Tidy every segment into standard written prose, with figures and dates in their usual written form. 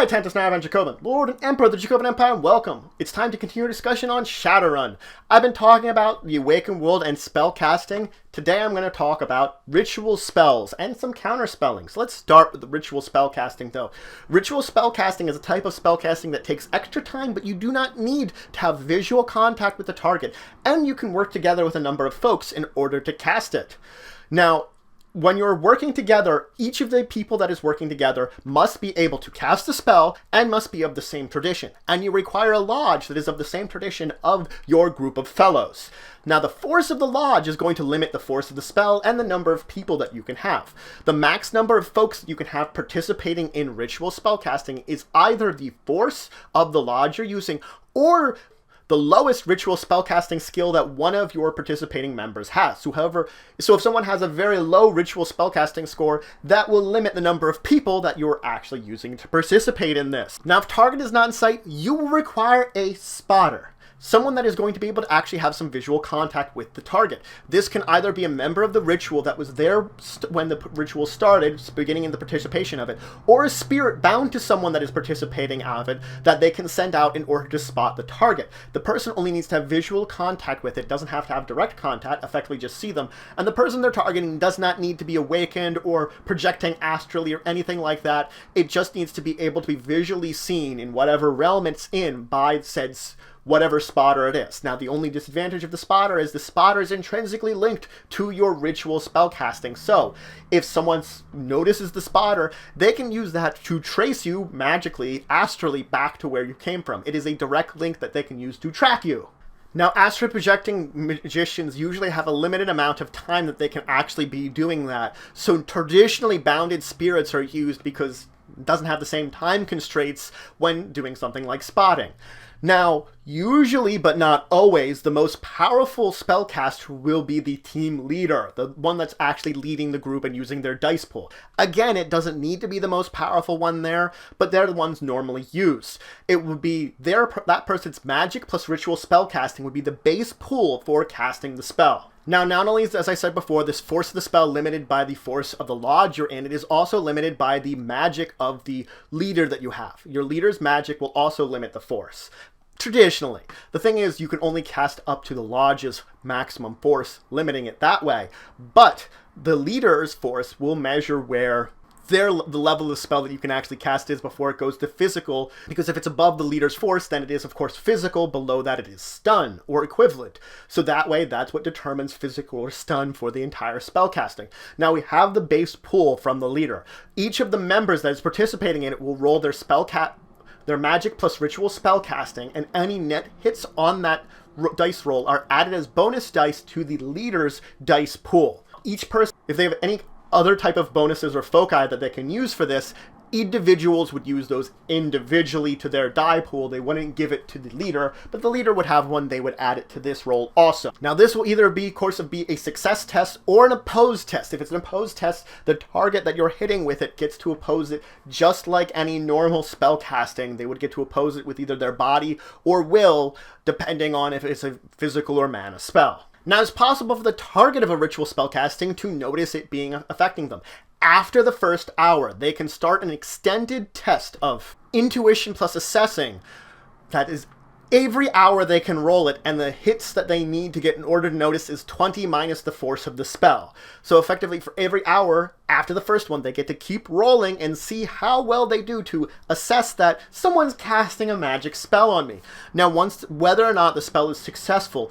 Tantus Naravan Dracovin, Lord and Emperor of the Dracovin Empire, and welcome. It's time to continue our discussion on Shadowrun. I've been talking about the Awakened World and spellcasting. Today I'm going to talk about ritual spells and some counterspelling. So let's start with the ritual spellcasting though. Ritual spellcasting is a type of spellcasting that takes extra time, but you do not need to have visual contact with the target, and you can work together with a number of folks in order to cast it. Now, when you're working together, each of the people that is working together must be able to cast the spell and must be of the same tradition. And you require a lodge that is of the same tradition of your group of fellows. Now, the force of the lodge is going to limit the force of the spell and the number of people that you can have. The max number of folks that you can have participating in ritual spellcasting is either the force of the lodge you're using or the lowest ritual spellcasting skill that one of your participating members has. So if someone has a very low ritual spellcasting score, that will limit the number of people that you're actually using to participate in this. Now, if target is not in sight, you will require a spotter. Someone that is going to be able to actually have some visual contact with the target. This can either be a member of the ritual that was there when the ritual started, beginning in the participation of it, or a spirit bound to someone that is participating of it that they can send out in order to spot the target. The person only needs to have visual contact with it, doesn't have to have direct contact, effectively just see them, and the person they're targeting does not need to be awakened or projecting astrally or anything like that. It just needs to be able to be visually seen in whatever realm it's in by said whatever spotter it is. Now, the only disadvantage of the spotter is the spotter is intrinsically linked to your ritual spellcasting. So, if someone notices the spotter, they can use that to trace you magically, astrally, back to where you came from. It is a direct link that they can use to track you. Now, astral projecting magicians usually have a limited amount of time that they can actually be doing that. So, traditionally bounded spirits are used because it doesn't have the same time constraints when doing something like spotting. Now, usually, but not always, the most powerful spellcaster will be the team leader, the one that's actually leading the group and using their dice pool. Again, it doesn't need to be the most powerful one there, but they're the ones normally used. It would be that person's magic plus ritual spellcasting would be the base pool for casting the spell. Now, not only is, as I said before, this force of the spell limited by the force of the lodge you're in, it is also limited by the magic of the leader that you have. Your leader's magic will also limit the force. Traditionally. The thing is, you can only cast up to the lodge's maximum force, limiting it that way. But the leader's force will measure where the level of spell that you can actually cast is before it goes to physical, because if it's above the leader's force, then it is, of course, physical. Below that, it is stun, or equivalent. So that way, that's what determines physical or stun for the entire spellcasting. Now, we have the base pool from the leader. Each of the members that is participating in it will roll their magic plus ritual spellcasting, and any net hits on that dice roll are added as bonus dice to the leader's dice pool. Each person, if they have any other type of bonuses or foci that they can use for this, individuals would use those individually to their die pool. They wouldn't give it to the leader, but the leader would have one, they would add it to this roll also. Now, this will either be, be a success test or an opposed test. If it's an opposed test, the target that you're hitting with it gets to oppose it just like any normal spell casting. They would get to oppose it with either their body or will, depending on if it's a physical or mana spell. Now, it's possible for the target of a ritual spellcasting to notice it affecting them. After the first hour, they can start an extended test of intuition plus assessing. That is, every hour they can roll it, and the hits that they need to get in order to notice is 20 minus the force of the spell. So effectively, for every hour after the first one, they get to keep rolling and see how well they do to assess that someone's casting a magic spell on me. Now, whether or not the spell is successful,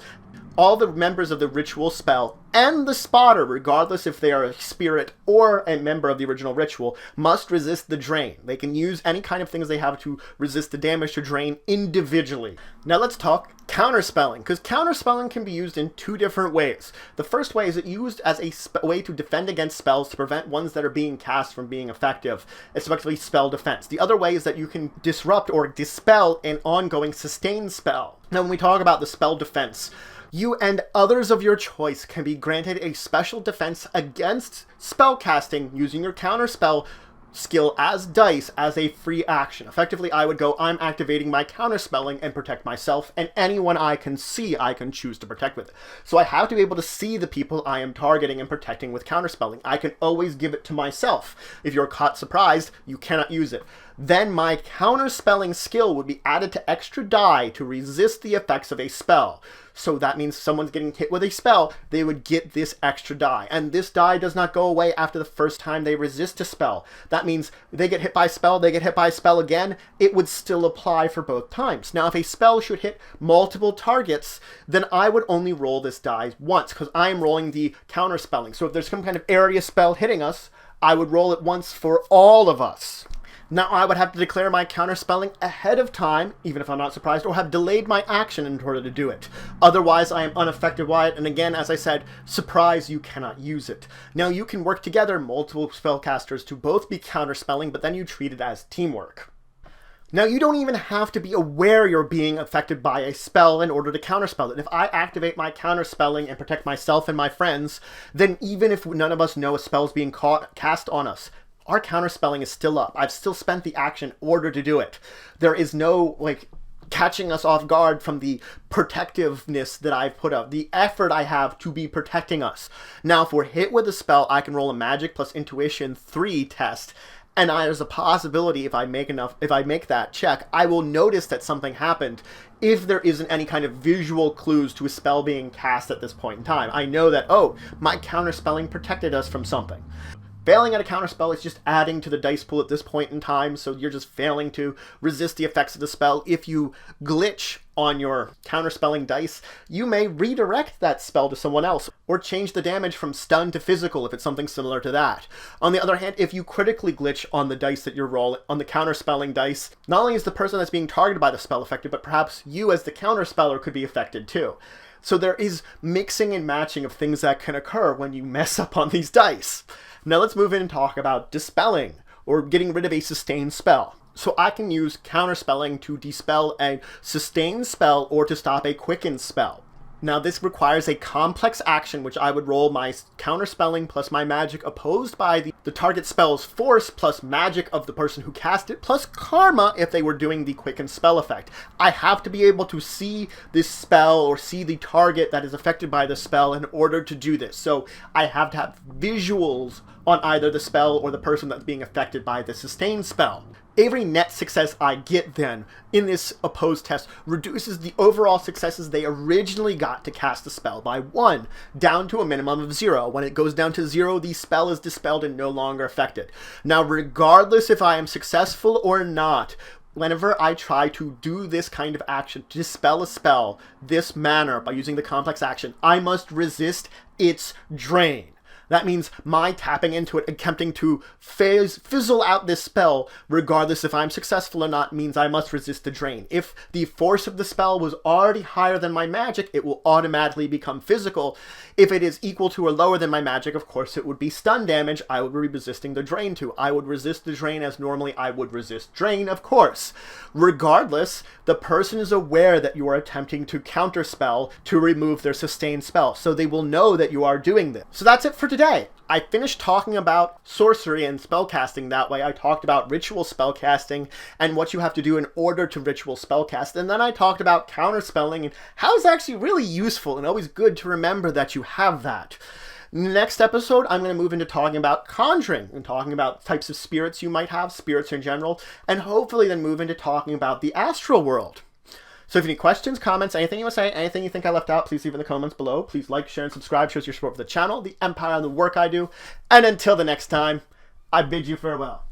all the members of the ritual spell and the spotter, regardless if they are a spirit or a member of the original ritual, must resist the drain. They can use any kind of things they have to resist the damage to drain individually. Now let's talk counterspelling, because counterspelling can be used in two different ways. The first way is used as a way to defend against spells to prevent ones that are being cast from being effective. It's effectively spell defense. The other way is that you can disrupt or dispel an ongoing sustained spell. Now, when we talk about the spell defense, you and others of your choice can be granted a special defense against spellcasting using your counterspell skill as dice as a free action. Effectively, I would go, I'm activating my counterspelling and protect myself, and anyone I can see, I can choose to protect with it. So I have to be able to see the people I am targeting and protecting with counterspelling. I can always give it to myself. If you're caught surprised, you cannot use it. Then my counterspelling skill would be added to extra die to resist the effects of a spell. So that means someone's getting hit with a spell, they would get this extra die. And this die does not go away after the first time they resist a spell. That means they get hit by a spell, they get hit by a spell again, it would still apply for both times. Now, if a spell should hit multiple targets, then I would only roll this die once, because I am rolling the counterspelling. So if there's some kind of area spell hitting us, I would roll it once for all of us. Now I would have to declare my counterspelling ahead of time, even if I'm not surprised, or have delayed my action in order to do it. Otherwise, I am unaffected by it, and again, as I said, surprise, you cannot use it. Now you can work together, multiple spellcasters, to both be counterspelling, but then you treat it as teamwork. Now, you don't even have to be aware you're being affected by a spell in order to counterspell it. If I activate my counterspelling and protect myself and my friends, then even if none of us know a spell is being cast on us, our counterspelling is still up. I've still spent the action in order to do it. There is no, catching us off guard from the protectiveness that I've put up, the effort I have to be protecting us. Now, if we're hit with a spell, I can roll a magic plus intuition 3 test, and there's a possibility if I make that check, I will notice that something happened if there isn't any kind of visual clues to a spell being cast at this point in time. I know that, oh, my counterspelling protected us from something. Failing at a counterspell is just adding to the dice pool at this point in time, so you're just failing to resist the effects of the spell. If you glitch on your counterspelling dice, you may redirect that spell to someone else, or change the damage from stun to physical if it's something similar to that. On the other hand, if you critically glitch on the dice that you're rolling, on the counterspelling dice, not only is the person that's being targeted by the spell affected, but perhaps you as the counterspeller could be affected too. So there is mixing and matching of things that can occur when you mess up on these dice. Now let's move in and talk about dispelling, or getting rid of a sustained spell. So I can use counterspelling to dispel a sustained spell or to stop a quickened spell. Now this requires a complex action, which I would roll my counterspelling plus my magic opposed by the target spell's force plus magic of the person who cast it, plus karma if they were doing the quickened spell effect. I have to be able to see this spell or see the target that is affected by the spell in order to do this. So I have to have visuals on either the spell or the person that's being affected by the sustained spell. Every net success I get then in this opposed test reduces the overall successes they originally got to cast the spell by 1 down to a minimum of 0. When it goes down to 0, the spell is dispelled and no longer affected. Now, regardless if I am successful or not, whenever I try to do this kind of action, to dispel a spell this manner by using the complex action, I must resist its drain. That means my tapping into it, attempting to fizzle out this spell, regardless if I'm successful or not, means I must resist the drain. If the force of the spell was already higher than my magic, it will automatically become physical. If it is equal to or lower than my magic, of course, it would be stun damage. I would be resisting the drain to. I would resist the drain as normally I would resist drain, of course. Regardless, the person is aware that you are attempting to counterspell to remove their sustained spell, so they will know that you are doing this. So that's it for today. I finished talking about sorcery and spellcasting that way. I talked about ritual spellcasting and what you have to do in order to ritual spellcast. And then I talked about counterspelling and how it's actually really useful and always good to remember that you have that. Next episode, I'm going to move into talking about conjuring and talking about types of spirits you might have, spirits in general, and hopefully then move into talking about the astral world. So if you have any questions, comments, anything you want to say, anything you think I left out, please leave in the comments below. Please like, share, and subscribe. Shows your support for the channel, the empire, and the work I do. And until the next time, I bid you farewell.